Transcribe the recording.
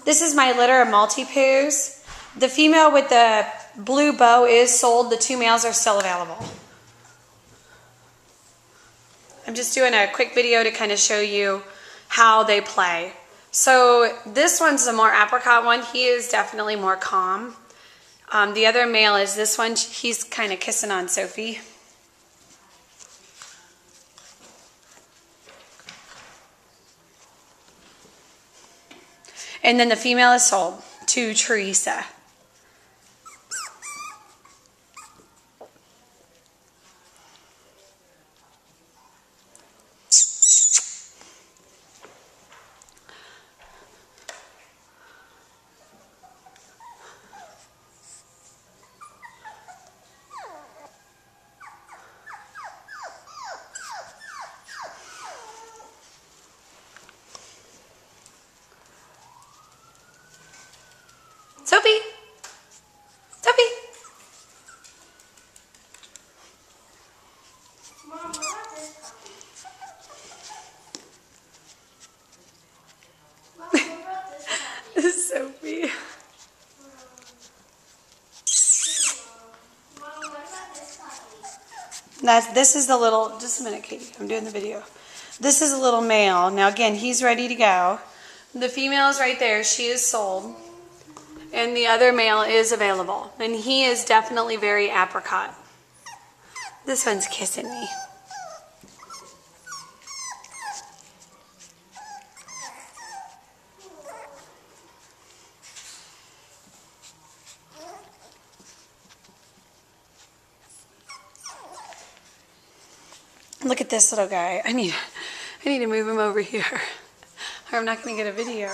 This is my litter of Maltipoos. The female with the blue bow is sold. The 2 males are still available. I'm just doing a quick video to kind of show you how they play. So this one's the more apricot one. He is definitely more calm. The other male is this one. He's kind of kissing on Sophie. And then the female is sold to Teresa. Sophie! Sophie! Mom, what about this puppy? Mom, what about this puppy? Sophie. Mom, what about this puppy? This is the little, just a minute, Katie, I'm doing the video. This is a little male. Now again, he's ready to go. The female is right there, she is sold. And the other male is available. And he is definitely very apricot. This one's kissing me. Look at this little guy. I need to move him over here, or I'm not going to get a video.